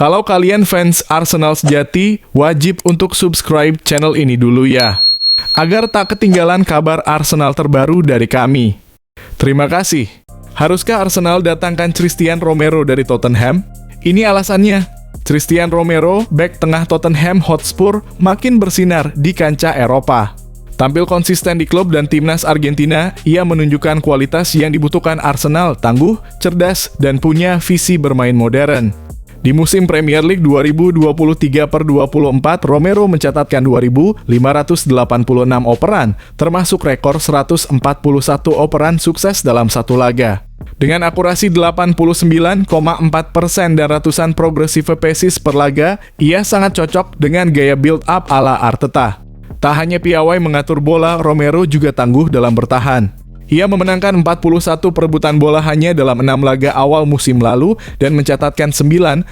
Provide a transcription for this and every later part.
Kalau kalian fans Arsenal sejati, wajib untuk subscribe channel ini dulu ya, agar tak ketinggalan kabar Arsenal terbaru dari kami. Terima kasih. Haruskah Arsenal datangkan Christian Romero dari Tottenham? Ini alasannya. Christian Romero, bek tengah Tottenham Hotspur, makin bersinar di kancah Eropa. Tampil konsisten di klub dan timnas Argentina, ia menunjukkan kualitas yang dibutuhkan Arsenal, tangguh, cerdas, dan punya visi bermain modern. Di musim Premier League 2023/24, Romero mencatatkan 2.586 operan, termasuk rekor 141 operan sukses dalam satu laga. Dengan akurasi 89,4% dan ratusan progressive passes per laga, ia sangat cocok dengan gaya build-up ala Arteta. Tak hanya piawai mengatur bola, Romero juga tangguh dalam bertahan. Ia memenangkan 41 perebutan bola hanya dalam 6 laga awal musim lalu dan mencatatkan 9,2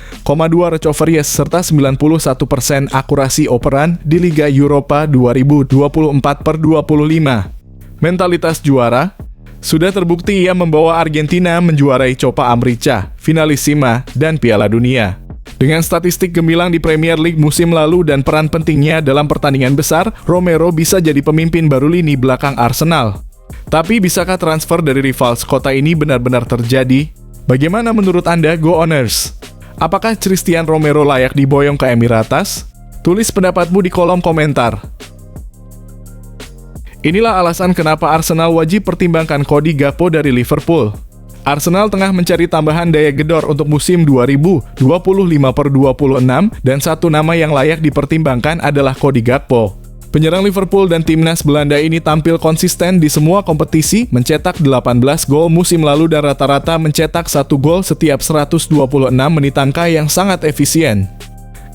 recoveries serta 91% akurasi operan di Liga Eropa 2024/25. Mentalitas juara. Sudah terbukti ia membawa Argentina menjuarai Copa América, Finalissima, dan Piala Dunia. Dengan statistik gemilang di Premier League musim lalu dan peran pentingnya dalam pertandingan besar, Romero bisa jadi pemimpin baru lini belakang Arsenal. Tapi bisakah transfer dari rival sekota ini benar-benar terjadi? Bagaimana menurut Anda, Go Owners? Apakah Christian Romero layak diboyong ke Emirates? Tulis pendapatmu di kolom komentar. Inilah alasan kenapa Arsenal wajib pertimbangkan Cody Gakpo dari Liverpool. Arsenal tengah mencari tambahan daya gedor untuk musim 2025/26 dan satu nama yang layak dipertimbangkan adalah Cody Gakpo. Penyerang Liverpool dan timnas Belanda ini tampil konsisten di semua kompetisi, mencetak 18 gol musim lalu dan rata-rata mencetak 1 gol setiap 126 menit, angka yang sangat efisien.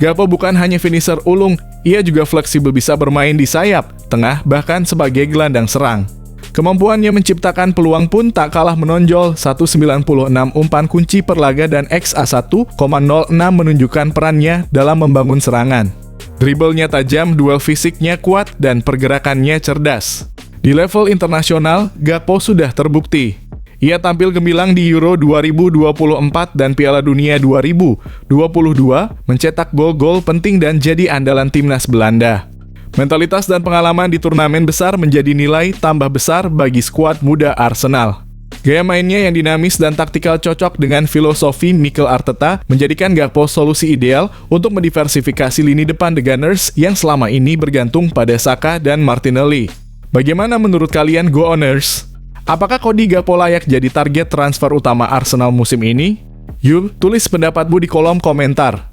Gakpo bukan hanya finisher ulung, ia juga fleksibel, bisa bermain di sayap, tengah, bahkan sebagai gelandang serang. Kemampuannya menciptakan peluang pun tak kalah menonjol, 196 umpan kunci per laga dan XA 1,06 menunjukkan perannya dalam membangun serangan. Dribblenya tajam, duel fisiknya kuat, dan pergerakannya cerdas. Di level internasional, Gakpo sudah terbukti. Ia tampil gemilang di Euro 2024 dan Piala Dunia 2022, mencetak gol-gol penting dan jadi andalan timnas Belanda. Mentalitas dan pengalaman di turnamen besar menjadi nilai tambah besar bagi skuad muda Arsenal. Gaya mainnya yang dinamis dan taktikal cocok dengan filosofi Mikel Arteta menjadikan Gakpo solusi ideal untuk mendiversifikasi lini depan The Gunners yang selama ini bergantung pada Saka dan Martinelli. Bagaimana menurut kalian, Go Owners? Apakah Cody Gakpo layak jadi target transfer utama Arsenal musim ini? Yuk, tulis pendapatmu di kolom komentar.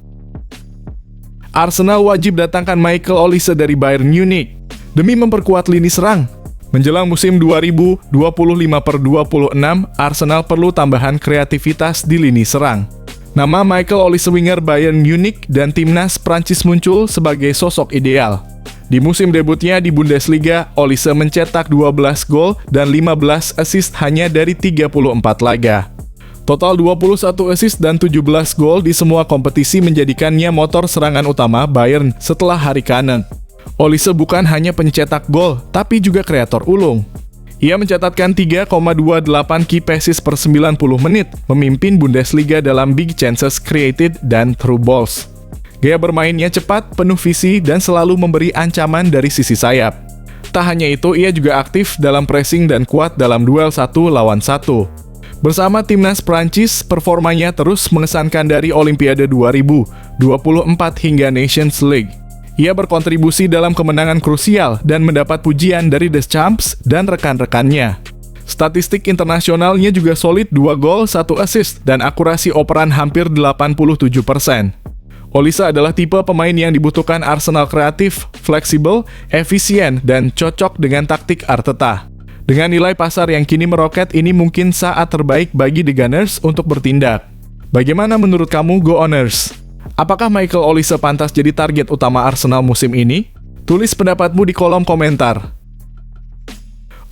Arsenal wajib datangkan Michael Olise dari Bayern Munich demi memperkuat lini serang. Menjelang musim 2025/26, Arsenal perlu tambahan kreativitas di lini serang. Nama Michael Olise, winger Bayern Munich dan timnas Prancis, muncul sebagai sosok ideal. Di musim debutnya di Bundesliga, Olise mencetak 12 gol dan 15 assist hanya dari 34 laga. Total 21 assist dan 17 gol di semua kompetisi menjadikannya motor serangan utama Bayern setelah Harry Kane. Olise bukan hanya pencetak gol, tapi juga kreator ulung. Ia mencatatkan 3,28 key passes per 90 menit, memimpin Bundesliga dalam big chances created dan through balls. Gaya bermainnya cepat, penuh visi, dan selalu memberi ancaman dari sisi sayap. Tak hanya itu, ia juga aktif dalam pressing dan kuat dalam duel 1 lawan 1. Bersama timnas Prancis, performanya terus mengesankan dari Olimpiade 2024 hingga Nations League. Ia berkontribusi dalam kemenangan krusial dan mendapat pujian dari The Champs dan rekan-rekannya. Statistik internasionalnya juga solid, 2 gol, 1 assist, dan akurasi operan hampir 87%. Olise adalah tipe pemain yang dibutuhkan Arsenal: kreatif, fleksibel, efisien, dan cocok dengan taktik Arteta. Dengan nilai pasar yang kini meroket, ini mungkin saat terbaik bagi The Gunners untuk bertindak. Bagaimana menurut kamu, Go Owners? Apakah Michael Olise pantas jadi target utama Arsenal musim ini? Tulis pendapatmu di kolom komentar.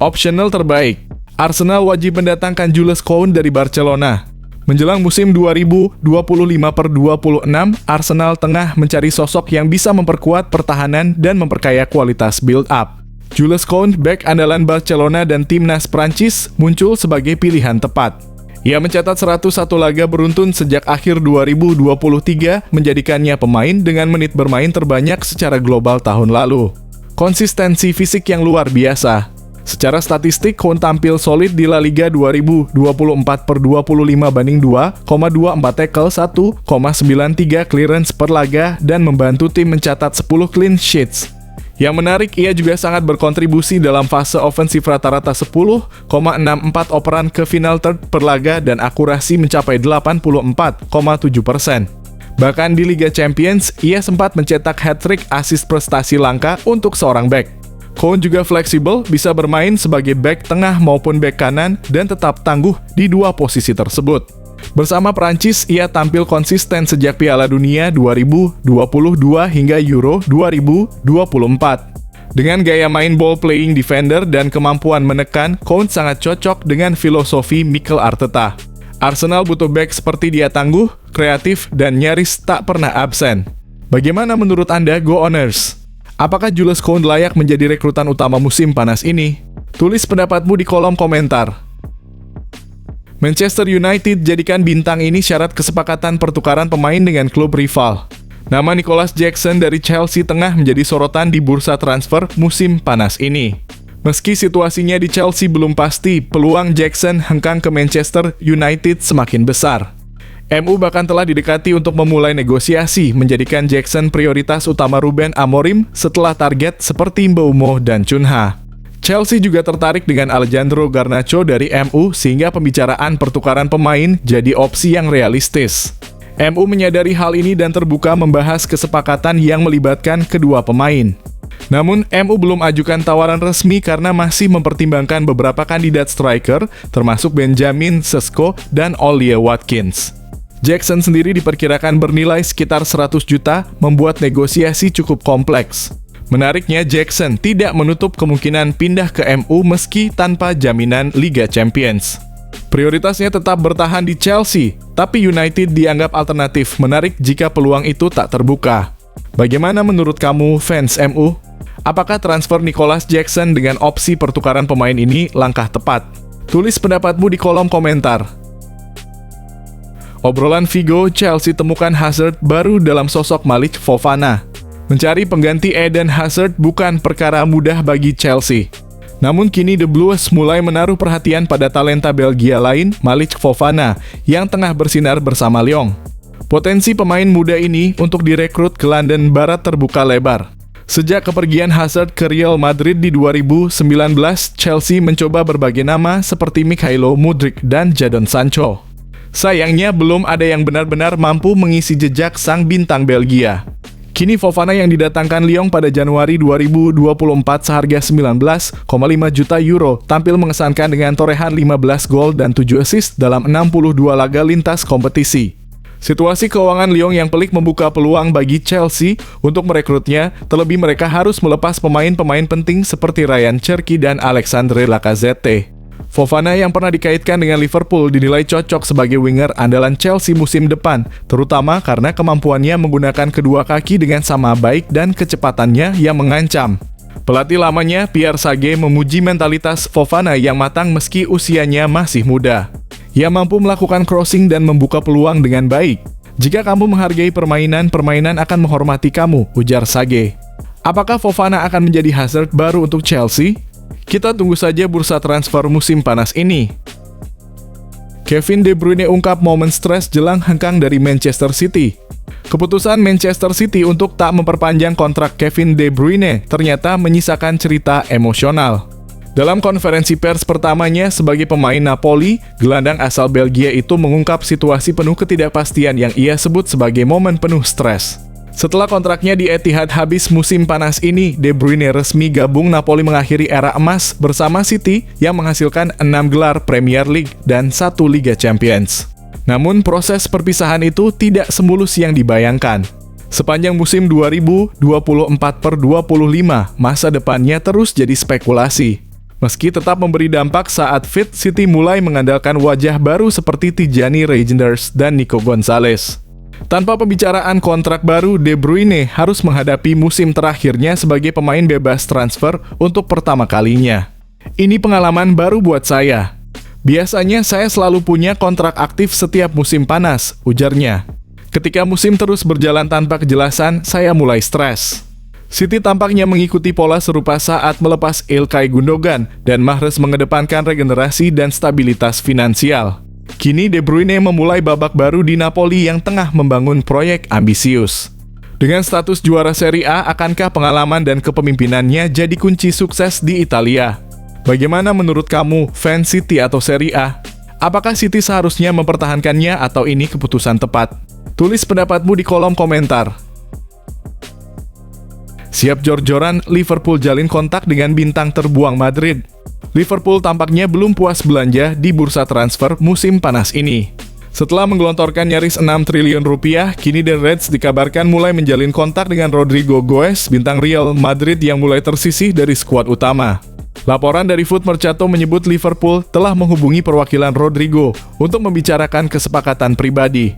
Optional terbaik. Arsenal wajib mendatangkan Jules Kounde dari Barcelona. Menjelang musim 2025/26, Arsenal tengah mencari sosok yang bisa memperkuat pertahanan dan memperkaya kualitas build-up. Jules Kounde, bek andalan Barcelona dan timnas Prancis, muncul sebagai pilihan tepat. Ia mencatat 101 laga beruntun sejak akhir 2023, menjadikannya pemain dengan menit bermain terbanyak secara global tahun lalu. Konsistensi fisik yang luar biasa. Secara statistik, Kon tampil solid di La Liga 2024/25 banding 2,24 tackle, 1,93 clearance per laga, dan membantu tim mencatat 10 clean sheets. Yang menarik, ia juga sangat berkontribusi dalam fase ofensif rata-rata 10,64 operan ke final third per laga dan akurasi mencapai 84,7%. Bahkan di Liga Champions, ia sempat mencetak hat-trick assist prestasi langka untuk seorang bek. Kon juga fleksibel, bisa bermain sebagai bek tengah maupun bek kanan dan tetap tangguh di dua posisi tersebut. Bersama Prancis, ia tampil konsisten sejak Piala Dunia 2022 hingga Euro 2024. Dengan gaya main ball playing defender dan kemampuan menekan, Kon sangat cocok dengan filosofi Mikel Arteta. Arsenal butuh bek seperti dia, tangguh, kreatif, dan nyaris tak pernah absen. Bagaimana menurut Anda, Go Owners? Apakah Jules Kounde layak menjadi rekrutan utama musim panas ini? Tulis pendapatmu di kolom komentar. Manchester United jadikan bintang ini syarat kesepakatan pertukaran pemain dengan klub rival. Nama Nicholas Jackson dari Chelsea tengah menjadi sorotan di bursa transfer musim panas ini. Meski situasinya di Chelsea belum pasti, peluang Jackson hengkang ke Manchester United semakin besar. MU bahkan telah didekati untuk memulai negosiasi, menjadikan Jackson prioritas utama Ruben Amorim setelah target seperti Mbeumo dan Cunha. Chelsea juga tertarik dengan Alejandro Garnacho dari MU, sehingga pembicaraan pertukaran pemain jadi opsi yang realistis. MU menyadari hal ini dan terbuka membahas kesepakatan yang melibatkan kedua pemain. Namun, MU belum ajukan tawaran resmi karena masih mempertimbangkan beberapa kandidat striker, termasuk Benjamin Sesko dan Ollie Watkins. Jackson sendiri diperkirakan bernilai sekitar 100 juta, membuat negosiasi cukup kompleks. Menariknya, Jackson tidak menutup kemungkinan pindah ke MU meski tanpa jaminan Liga Champions. Prioritasnya tetap bertahan di Chelsea, tapi United dianggap alternatif menarik jika peluang itu tak terbuka. Bagaimana menurut kamu, fans MU? Apakah transfer Nicholas Jackson dengan opsi pertukaran pemain ini langkah tepat? Tulis pendapatmu di kolom komentar. Obrolan Vigo, Chelsea temukan Hazard baru dalam sosok Malik Fofana. Mencari pengganti Eden Hazard bukan perkara mudah bagi Chelsea. Namun kini The Blues mulai menaruh perhatian pada talenta Belgia lain, Malik Fofana, yang tengah bersinar bersama Lyon. Potensi pemain muda ini untuk direkrut ke London Barat terbuka lebar. Sejak kepergian Hazard ke Real Madrid di 2019, Chelsea mencoba berbagai nama seperti Mikhailo Mudryk dan Jadon Sancho. Sayangnya belum ada yang benar-benar mampu mengisi jejak sang bintang Belgia. Kini Fofana yang didatangkan Lyon pada Januari 2024 seharga 19,5 juta euro tampil mengesankan dengan torehan 15 gol dan 7 assist dalam 62 laga lintas kompetisi. Situasi keuangan Lyon yang pelik membuka peluang bagi Chelsea untuk merekrutnya, terlebih mereka harus melepas pemain-pemain penting seperti Ryan Cherki dan Alexandre Lacazette. Fofana yang pernah dikaitkan dengan Liverpool dinilai cocok sebagai winger andalan Chelsea musim depan, terutama karena kemampuannya menggunakan kedua kaki dengan sama baik dan kecepatannya yang mengancam. Pelatih lamanya, Pierre Sage, memuji mentalitas Fofana yang matang meski usianya masih muda. Ia mampu melakukan crossing dan membuka peluang dengan baik. Jika kamu menghargai permainan, permainan akan menghormati kamu, ujar Sage. Apakah Fofana akan menjadi Hazard baru untuk Chelsea? Kita tunggu saja bursa transfer musim panas ini. Kevin De Bruyne ungkap momen stres jelang hengkang dari Manchester City. Keputusan Manchester City untuk tak memperpanjang kontrak Kevin De Bruyne ternyata menyisakan cerita emosional. Dalam konferensi pers pertamanya sebagai pemain Napoli, gelandang asal Belgia itu mengungkap situasi penuh ketidakpastian yang ia sebut sebagai momen penuh stres. Setelah kontraknya di Etihad habis musim panas ini, De Bruyne resmi gabung Napoli mengakhiri era emas bersama City yang menghasilkan 6 gelar Premier League dan 1 Liga Champions. Namun proses perpisahan itu tidak semulus yang dibayangkan. Sepanjang musim 2024/25, masa depannya terus jadi spekulasi. Meski tetap memberi dampak saat fit, City mulai mengandalkan wajah baru seperti Tijani Reijnders dan Nico Gonzalez. Tanpa pembicaraan kontrak baru, De Bruyne harus menghadapi musim terakhirnya sebagai pemain bebas transfer untuk pertama kalinya. Ini pengalaman baru buat saya. Biasanya saya selalu punya kontrak aktif setiap musim panas, ujarnya. Ketika musim terus berjalan tanpa kejelasan, saya mulai stres. City tampaknya mengikuti pola serupa saat melepas Ilkay Gundogan dan Mahrez mengedepankan regenerasi dan stabilitas finansial. Kini De Bruyne memulai babak baru di Napoli yang tengah membangun proyek ambisius. Dengan status juara Serie A, akankah pengalaman dan kepemimpinannya jadi kunci sukses di Italia? Bagaimana menurut kamu, fans City atau Serie A? Apakah City seharusnya mempertahankannya atau ini keputusan tepat? Tulis pendapatmu di kolom komentar. Siap jor-joran, Liverpool jalin kontak dengan bintang terbuang Madrid. Liverpool tampaknya belum puas belanja di bursa transfer musim panas ini. Setelah menggelontorkan nyaris 6 triliun rupiah, kini The Reds dikabarkan mulai menjalin kontak dengan Rodrigo Goes, bintang Real Madrid yang mulai tersisih dari skuad utama. Laporan dari Foot Mercato menyebut Liverpool telah menghubungi perwakilan Rodrigo untuk membicarakan kesepakatan pribadi.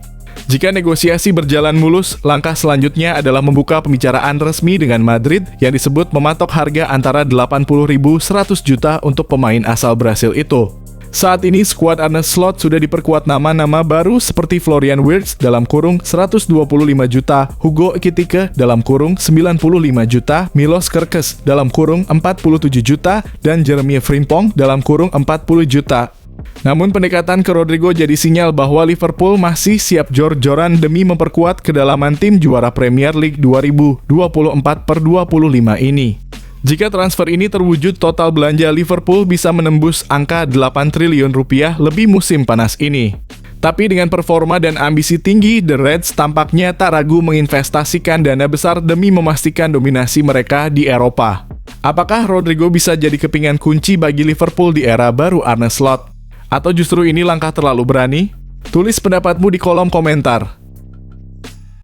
Jika negosiasi berjalan mulus, langkah selanjutnya adalah membuka pembicaraan resmi dengan Madrid yang disebut mematok harga antara 80.100 juta untuk pemain asal Brasil itu. Saat ini skuad Arne Slot sudah diperkuat nama-nama baru seperti Florian Wirtz dalam kurung 125 juta, Hugo Ekitike dalam kurung 95 juta, Milos Kerkez dalam kurung 47 juta, dan Jeremy Frimpong dalam kurung 40 juta. Namun pendekatan ke Rodrigo jadi sinyal bahwa Liverpool masih siap jor-joran demi memperkuat kedalaman tim juara Premier League 2024/25 ini. Jika transfer ini terwujud, total belanja Liverpool bisa menembus angka 8 triliun rupiah lebih musim panas ini. Tapi dengan performa dan ambisi tinggi, The Reds tampaknya tak ragu menginvestasikan dana besar demi memastikan dominasi mereka di Eropa. Apakah Rodrigo bisa jadi kepingan kunci bagi Liverpool di era baru Arne Slot? Atau justru ini langkah terlalu berani? Tulis pendapatmu di kolom komentar.